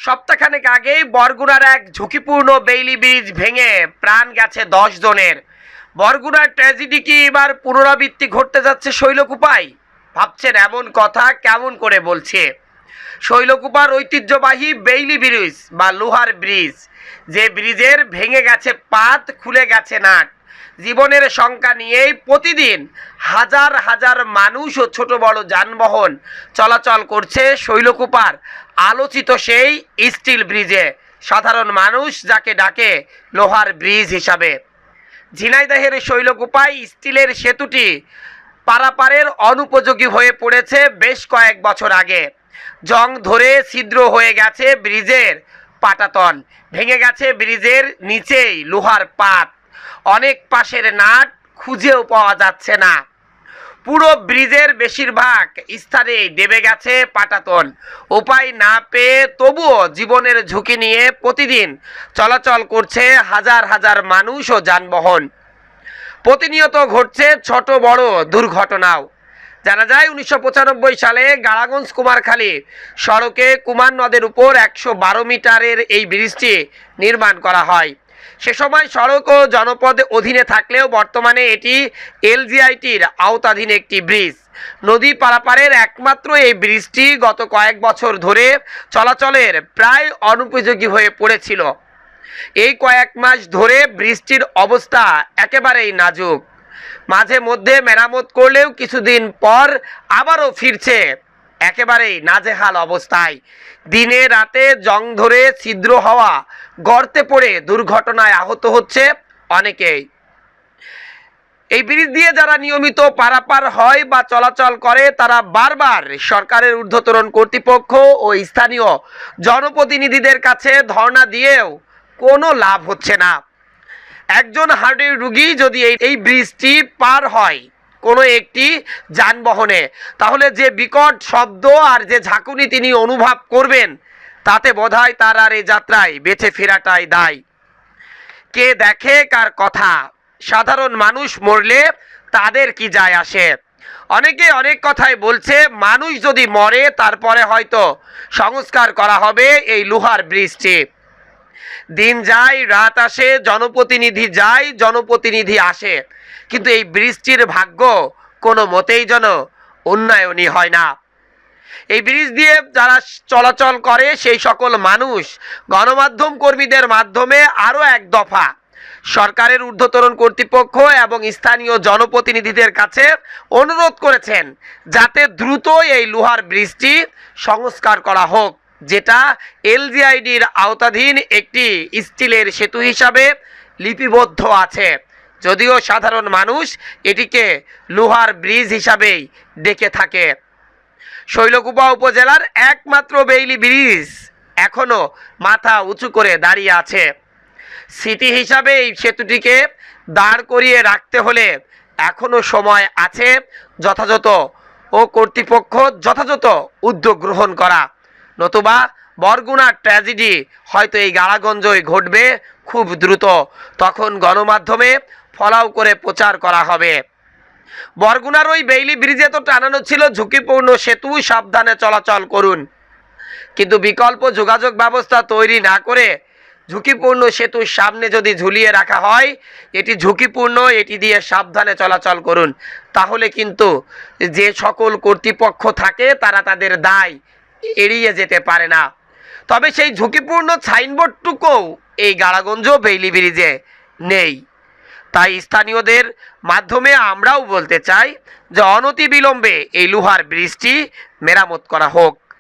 সপ্তাহখানেক আগেই বরগুনার এক ঝুঁকিপূর্ণ বেইলি ব্রিজ ভেঙে প্রাণ গেছে 10 জনের। বরগুনার ট্র্যাজেডি কি এবার পুনরাবৃত্তি ঘটতে যাচ্ছে শৈলকুপায়? ভাবছেন এমন কথা কেমন করে বলছে? শৈলকুপার ঐতিহ্যবাহী বেইলি ব্রিজ বা লোহার ব্রিজ, যে ব্রিজের ভেঙে গেছে পাত, খুলে গেছে নাট, জীবনের শঙ্কা নিয়েই প্রতিদিন হাজার হাজার মানুষ ও ছোট বড় যানবাহন চলাচল করছে শৈলকুপার আলোচিত সেই স্টিল ব্রিজে। সাধারণ মানুষ যাকে ডাকে লোহার ব্রিজ হিসাবে। ঝিনাইদহের শৈলকুপায় স্টিলের সেতুটি পারাপারের অনুপযোগী হয়ে পড়েছে বেশ কয়েক বছর আগে। জং ধরে ছিদ্র হয়ে গেছে ব্রিজের পাটাতন, ভেঙে গেছে ব্রিজের নিচেই লোহার পাত, অনেক পাশের নাট খুঁজেও পাওয়া যাচ্ছে না। পুরো ব্রিজের বেশিরভাগ স্থানেই দেবে গেছে পাটাতন। উপায় না পেয়ে তবুও জীবনের ঝুঁকি নিয়ে প্রতিদিন চলাচল করছে হাজার হাজার মানুষ ও যানবাহন। প্রতিনিয়ত ঘটছে ছোট বড় দুর্ঘটনাও। জানা যায় 1995 সালে গাড়াগঞ্জ কুমারখালী সড়কে কুমার নদের উপর 112 মিটারের এই ব্রিজটি নির্মাণ করা হয়। সে সময় সড়ক ও জনপদ অধীনে থাকলেও বর্তমানে এটি এলজিআইটির আওতাধীন একটি ব্রিজ। নদী পারাপারের একমাত্র এই ব্রিজটি গত কয়েক বছর ধরে চলাচলের প্রায় অনুপযোগী হয়ে পড়েছিল। এই কয়েক মাস ধরে বৃষ্টির অবস্থা একেবারেই নাজুক। মাঝে মধ্যে মেরামত করলেও কিছুদিন পর আবারও ফিরছে একেবারেই নাজেহাল অবস্থায়। দিনে রাতে জং ধরে ছিদ্র হওয়া, গর্তে পড়ে দুর্ঘটনায় আহত হচ্ছে অনেকেই। এই ব্রিজ দিয়ে যারা নিয়মিত পারাপার হয় বা চলাচল করে তারা বারবার সরকারের ঊর্ধ্বতন কর্তৃপক্ষ ও স্থানীয় জনপ্রতিনিধিদের কাছে ধর্ণা দিয়েও কোনো লাভ হচ্ছে না। একজন হার্টের রোগী যদি এই ব্রিজটি পার হয় কোনো একটি যানবাহনে, তাহলে যে বিকট শব্দ আর যে ঝাঁকুনি তিনি অনুভব করবেন, তাতে বোধহয় তার আর এই যাত্রায় বেঁচে ফেরাটাই দায়। কে দেখে কার কথা? সাধারণ মানুষ মরলে তাদের কি যায় আসে? অনেকে অনেক কথাই বলছে, মানুষ যদি মরে তারপরে হয়তো সংস্কার করা হবে এই লোহার ব্রিজটি। দিন যায় রাত আসে, জনপ্রতিনিধি যায় জনপ্রতিনিধি আসে, কিন্তু এই ব্রিজটির ভাগ্য কোনো মতেই যেন উন্নয়নই হয় না। এই ব্রিজ দিয়ে যারা চলাচল করে সেই সকল মানুষ গণমাধ্যম কর্মীদের মাধ্যমে আরও এক দফা সরকারের ঊর্ধ্বতন কর্তৃপক্ষ এবং স্থানীয় জনপ্রতিনিধিদের কাছে অনুরোধ করেছেন যাতে দ্রুত এই লোহার ব্রিজটি সংস্কার করা হোক, যেটা এলজিআইডির আওতাধীন একটি স্টিলের সেতু হিসাবে লিপিবদ্ধ আছে। যদিও সাধারণ মানুষ এটিকে লোহার ব্রিজ হিসাবেই ডেকে থাকে। শৈলকুপা উপজেলার একমাত্র বেইলি ব্রিজ এখনো মাথা উঁচু করে দাঁড়িয়ে আছে। স্মৃতি হিসাবে এই সেতুটিকে দাঁড় করিয়ে রাখতে হলে এখনো সময় আছে যথাযথ ও কর্তৃপক্ষ যথাযথ উদ্যোগ গ্রহণ করা, নতুবা বরগুনার ট্র্যাজেডি হয়তো এই গাড়াগঞ্জই ঘটবে খুব দ্রুত। তখন গণমাধ্যমে ফলাও করে প্রচার করা হবে। বরগুনার ওই বেইলি ব্রিজে তো টানানো ছিল ঝুঁকিপূর্ণ সেতু, সাবধানে চলাচল করুন, কিন্তু বিকল্প যোগাযোগ ব্যবস্থা তৈরি না করে ঝুঁকিপূর্ণ সেতুর সামনে যদি ঝুলিয়ে রাখা হয় এটি ঝুঁকিপূর্ণ, এটি দিয়ে সাবধানে চলাচল করুন, তাহলে কিন্তু যে সকল কর্তৃপক্ষ থাকে তারা তাদের দায় এড়িয়ে যেতে পারে না। তবে সেই ঝুঁকিপূর্ণ সাইনবোর্ডটুকুও এই গাড়াগঞ্জ বেইলি ব্রিজে নেই। তাই স্থানীয়দের মাধ্যমে আমরাও বলতে চাই যে অনতিবিলম্বে এই লোহার ব্রিজটি মেরামত করা হোক।